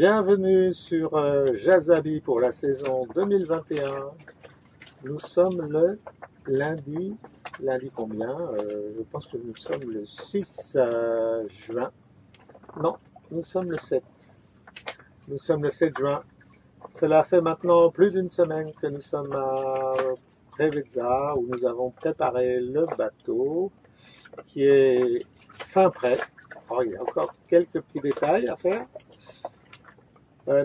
Bienvenue sur Jazabi pour la saison 2021. Nous sommes le lundi combien je pense que nous sommes le 6 juin. Non, nous sommes le 7. Nous sommes le 7 juin. Cela fait maintenant plus d'une semaine que nous sommes à Preveza où nous avons préparé le bateau qui est fin prêt. Oh, il y a encore quelques petits détails à faire.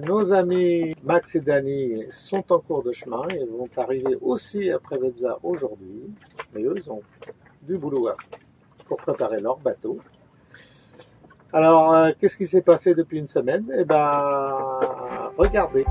Nos amis Max et Danny sont en cours de chemin et vont arriver aussi à Preveza aujourd'hui. Mais eux, ils ont du boulot pour préparer leur bateau. Alors, qu'est-ce qui s'est passé depuis une semaine? Eh ben, regardez.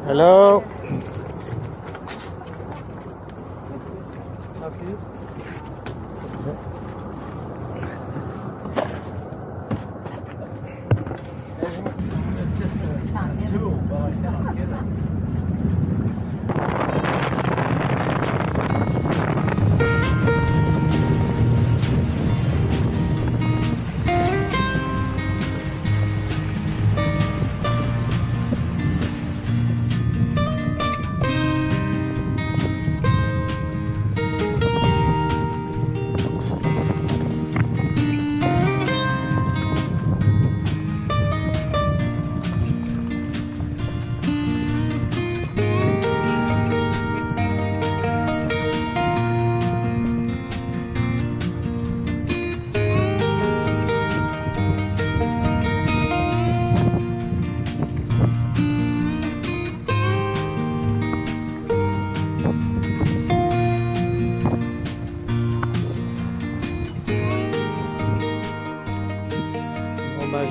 Hello. It's just a tool, but I can't get it.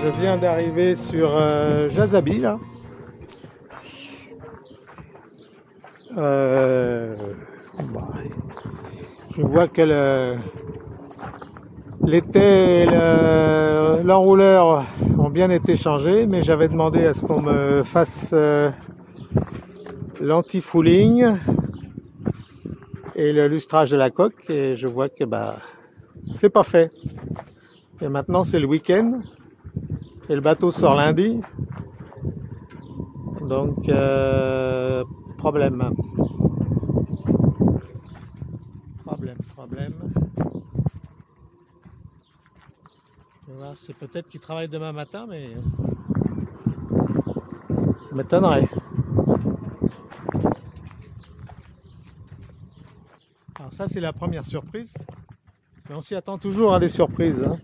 Je viens d'arriver sur Jazabi là. Je vois que L'été, l'enrouleur ont bien été changés, mais j'avais demandé à ce qu'on me fasse l'anti-fouling et le lustrage de la coque, et je vois que c'est pas fait. Et maintenant c'est le week-end et le bateau sort lundi, donc problème. Voilà, c'est peut-être qu'il travaille demain matin, mais ça m'étonnerait. Alors ça c'est la première surprise, mais on s'y attend toujours à des surprises, hein.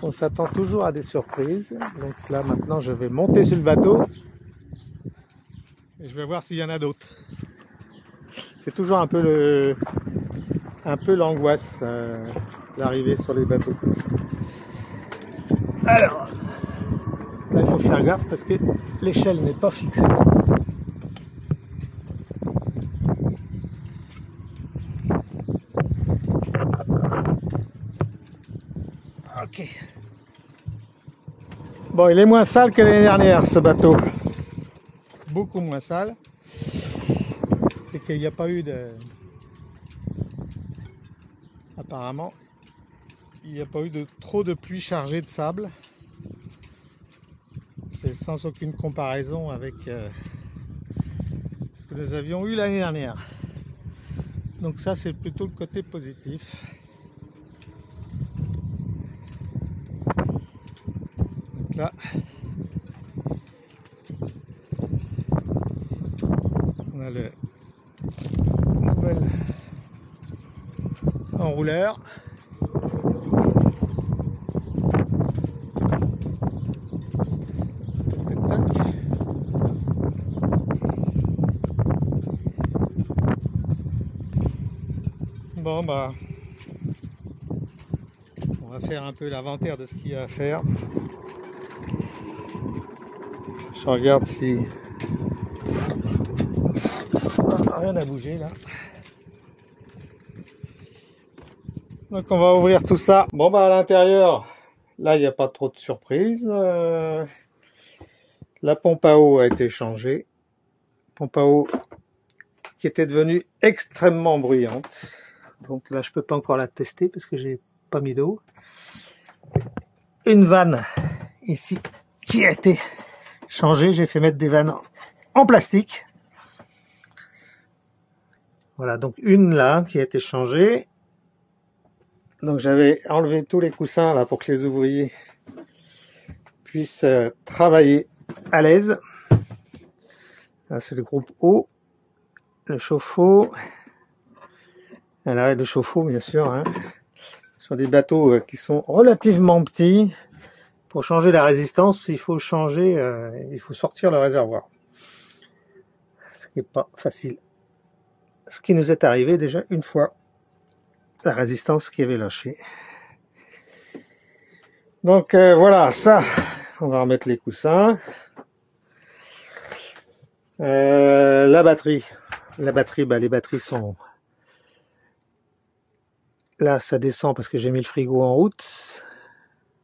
On s'attend toujours à des surprises. Donc là maintenant je vais monter sur le bateau et je vais voir s'il y en a d'autres. C'est toujours un peu l'angoisse d'arriver sur les bateaux. Alors là il faut faire gaffe parce que l'échelle n'est pas fixée. Ok. Bon, il est moins sale que l'année dernière, ce bateau. Beaucoup moins sale. C'est qu'il n'y a pas eu de... Apparemment, il n'y a pas eu trop de pluie chargée de sable. C'est sans aucune comparaison avec ce que nous avions eu l'année dernière. Donc ça, c'est plutôt le côté positif. Là, on a le nouvel enrouleur. Bon on va faire un peu l'inventaire de ce qu'il y a à faire. Je regarde si... rien n'a bougé là. Donc on va ouvrir tout ça. Bon à l'intérieur, là il n'y a pas trop de surprises. La pompe à eau a été changée. Pompe à eau qui était devenue extrêmement bruyante. Donc là je peux pas encore la tester parce que j'ai pas mis d'eau. Une vanne ici qui a été changé, j'ai fait mettre des vannes en plastique. Voilà, donc une là qui a été changée. Donc j'avais enlevé tous les coussins là pour que les ouvriers puissent travailler à l'aise. Là c'est le groupe O, le chauffe-eau, l'arrêt de chauffe-eau bien sûr, hein. Sur des bateaux qui sont relativement petits. Pour changer la résistance, il faut sortir le réservoir. Ce qui n'est pas facile. Ce qui nous est arrivé déjà une fois. La résistance qui avait lâché. Donc voilà, ça, on va remettre les coussins. La batterie, les batteries sont... Là, ça descend parce que j'ai mis le frigo en route.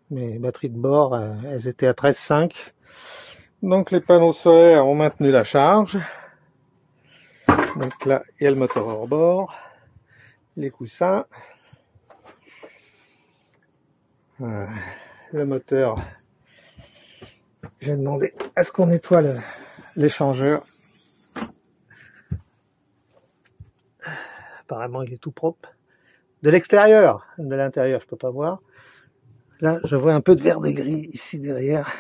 Mes batteries de bord, elles étaient à 13,5. Donc les panneaux solaires ont maintenu la charge. Donc là, il y a le moteur hors bord, les coussins, le moteur. J'ai demandé à ce qu'on nettoie l'échangeur. Apparemment, il est tout propre. De l'extérieur, de l'intérieur, je peux pas voir. Là, je vois un peu de vert de gris ici derrière.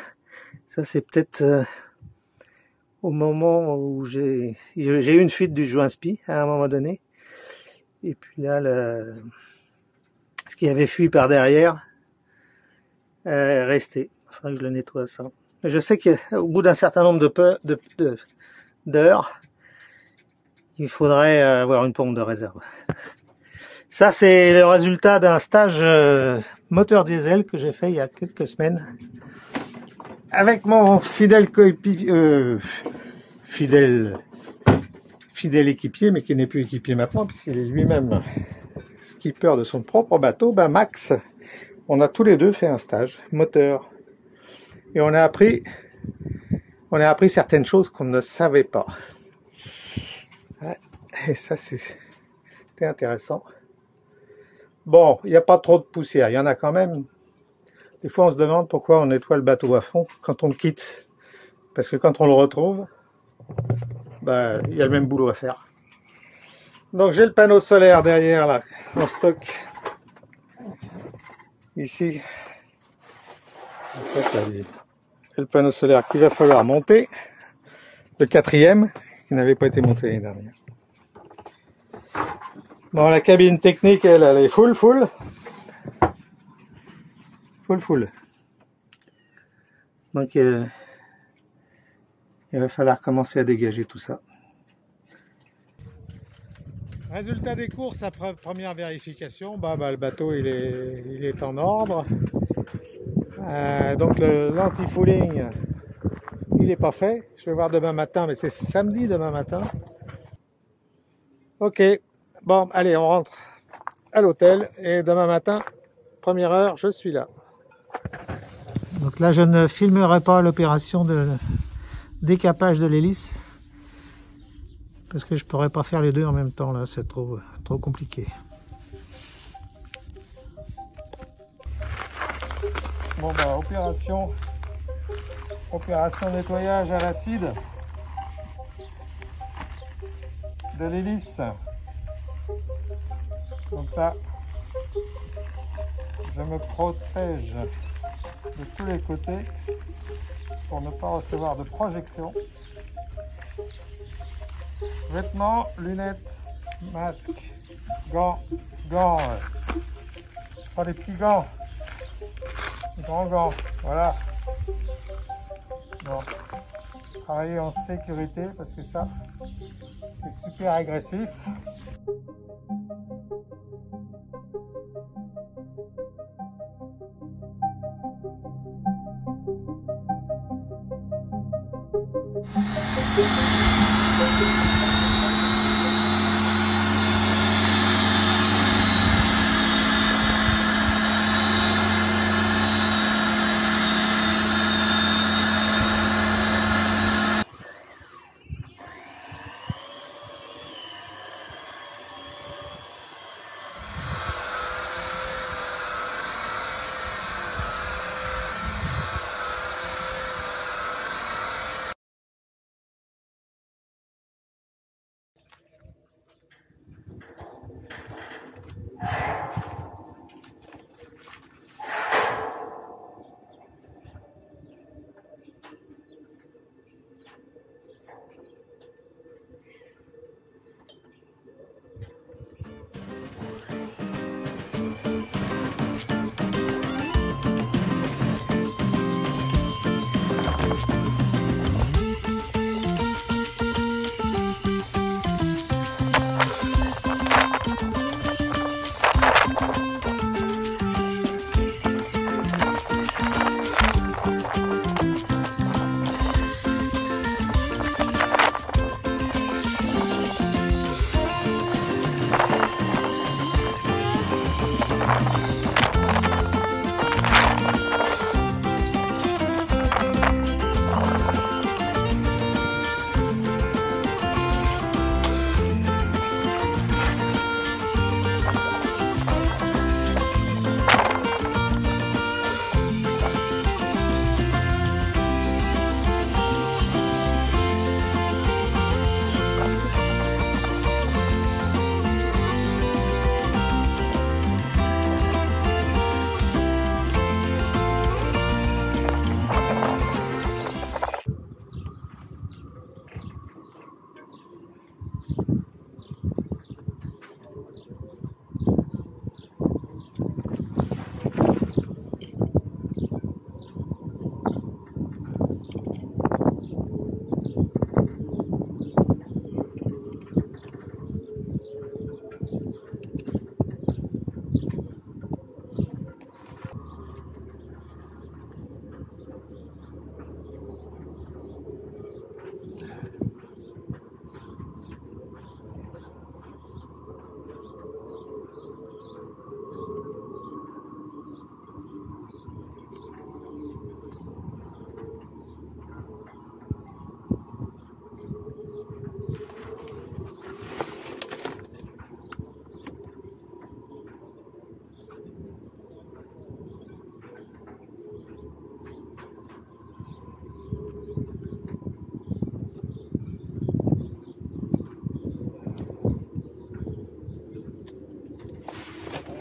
Ça, c'est peut-être au moment où j'ai eu une fuite du joint spi à un moment donné. Et puis là, ce qui avait fui par derrière est resté. Il faudrait que je le nettoie ça. Mais je sais qu'au bout d'un certain nombre d'heures, il faudrait avoir une pompe de réserve. Ça, c'est le résultat d'un stage moteur diesel que j'ai fait il y a quelques semaines avec mon fidèle équipier, mais qui n'est plus équipier maintenant puisqu'il est lui-même skipper de son propre bateau, ben Max, on a tous les deux fait un stage moteur. Et on a appris certaines choses qu'on ne savait pas. Et ça, c'était intéressant. Bon, il n'y a pas trop de poussière. Il y en a quand même. Des fois, on se demande pourquoi on nettoie le bateau à fond quand on le quitte. Parce que quand on le retrouve, ben, il y a le même boulot à faire. Donc, j'ai le panneau solaire derrière, là, en stock. Ici. En fait, là, il y a le panneau solaire qu'il va falloir monter. Le 4e, qui n'avait pas été monté l'année dernière. Bon, la cabine technique, elle est full. Donc, il va falloir commencer à dégager tout ça. Résultat des courses après première vérification, le bateau il est en ordre. Donc l'anti-fouling, il n'est pas fait. Je vais voir demain matin, mais c'est samedi demain matin. Ok, bon, allez, on rentre à l'hôtel et demain matin, première heure, je suis là. Donc là, je ne filmerai pas l'opération de décapage de l'hélice parce que je pourrais pas faire les deux en même temps, là, c'est trop compliqué. Bon, opération nettoyage à l'acide de l'hélice. Donc là, je me protège de tous les côtés pour ne pas recevoir de projection. Vêtements, lunettes, masque, gants, je prends des petits gants, des grands gants, voilà. Bon, travailler en sécurité parce que ça, c'est super agressif.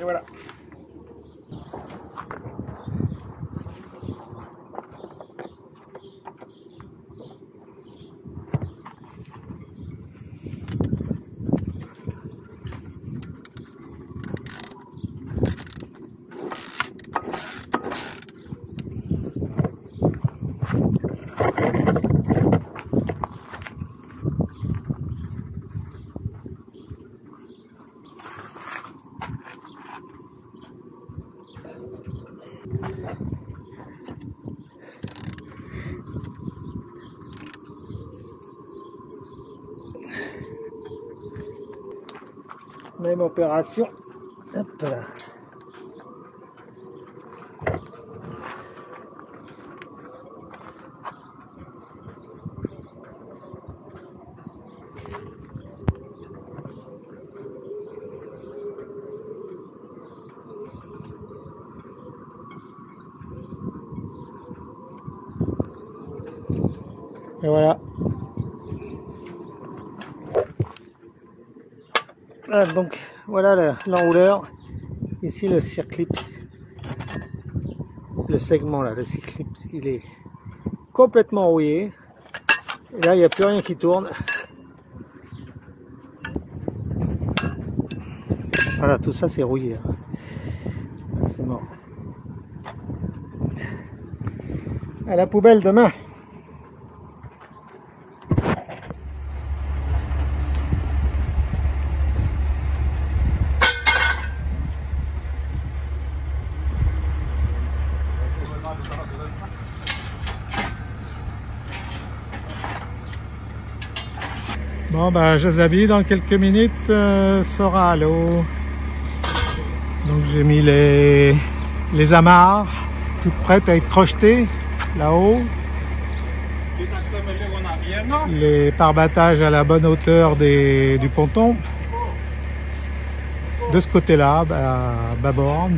Et voilà. Même opération. Hop là. Et voilà. Ah, donc voilà l'enrouleur. Ici le circlips. Le segment là, le circlips, il est complètement rouillé. Et là, il n'y a plus rien qui tourne. Voilà, tout ça c'est rouillé. C'est mort. À la poubelle demain. Bon bah Jazabi dans quelques minutes sera à l'eau. Donc j'ai mis les amarres toutes prêtes à être crochetées là-haut. Les pare-battages à la bonne hauteur du ponton. De ce côté-là, à bâbord.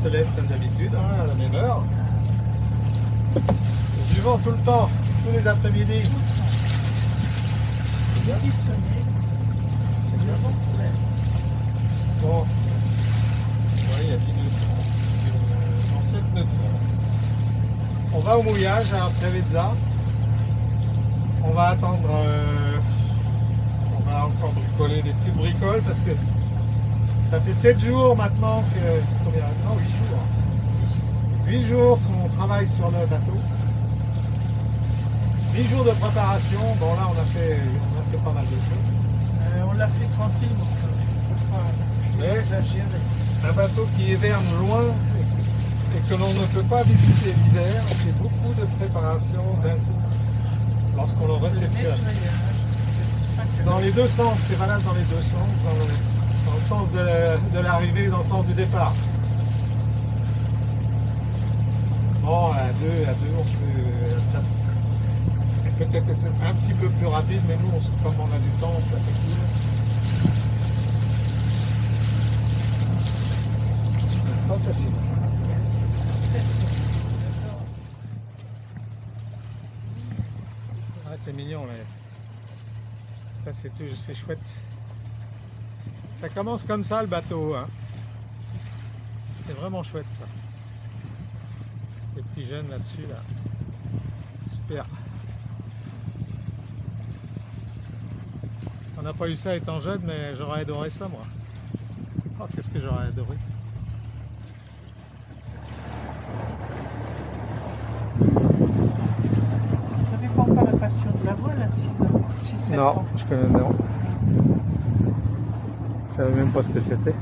se lève comme d'habitude, hein, à la même heure. Du vent tout le temps, tous les après-midi. C'est bien. C'est bien. Bon. Oui, il y a 10 minutes. Dans 7 minutes. On va au mouillage à Trevezza. On va attendre. On va encore bricoler des petites bricoles parce que ça fait 7 jours maintenant que. Combien? Non, 8 jours. 8 jours qu'on travaille sur le bateau. 8 jours de préparation. Bon, là, on a fait pas mal de choses. On l'a fait tranquille, donc mais un bateau qui hiverne loin et que l'on ne peut pas visiter l'hiver, c'est beaucoup de préparation d'un coup lorsqu'on le réceptionne. Dans les deux sens, c'est valable dans les deux sens, dans le sens de l'arrivée et dans le sens du départ. Bon, à deux, on peut-être être un petit peu plus rapide, mais nous, comme on a du temps, on se la fait cool. N'est-ce pas, Sabine? Ah, c'est mignon, là. Ça, c'est chouette. Ça commence comme ça, le bateau, hein. C'est vraiment chouette, ça. Les petits jeunes là-dessus, là. Super. On n'a pas eu ça étant jeune, mais j'aurais adoré ça, moi. Oh, qu'est-ce que j'aurais adoré. Vous savez pas encore la passion de la voile à 6 Non, ans? je connais, non. Je savais même pas ce que c'était.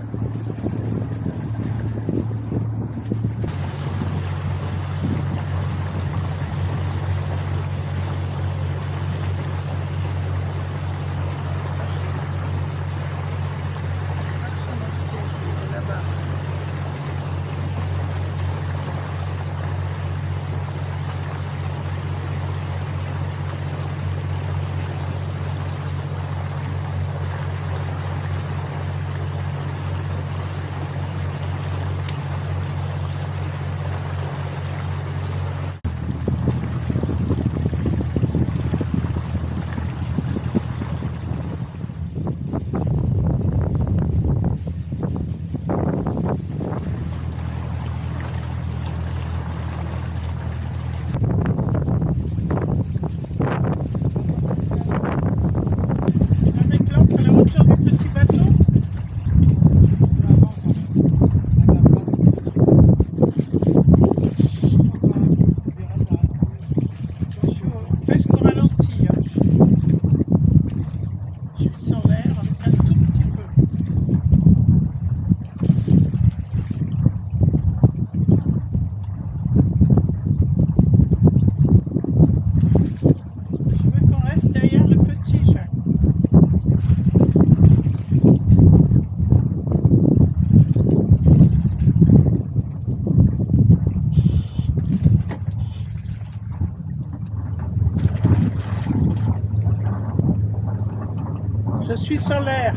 Je suis sur l'air.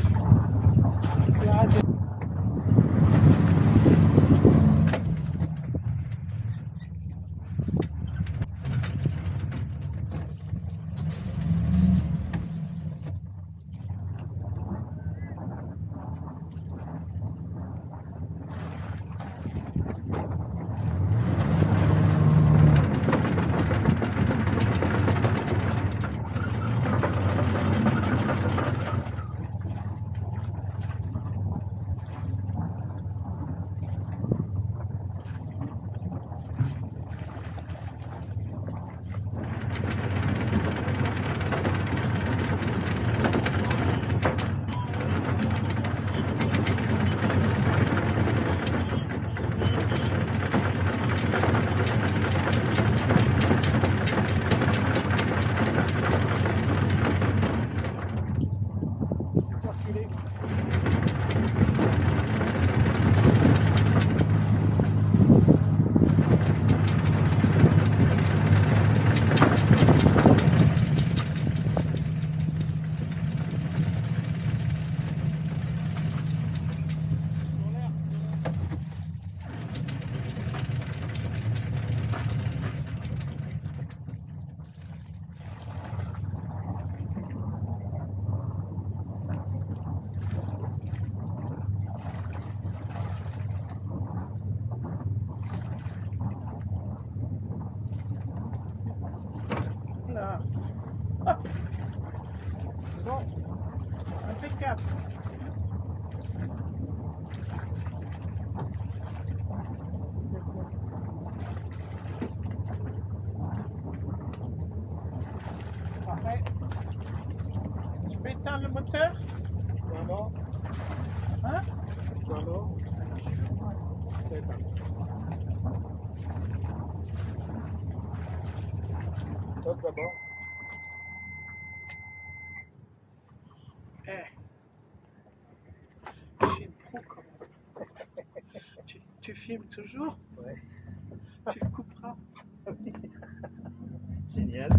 Bon, impeccable. Parfait. Tu peux éteindre le moteur? Non, Hein? non. C'est pas. Stop d'abord. Eh. Je suis pro quand même. Tu filmes toujours? Ouais. Tu le couperas. Génial.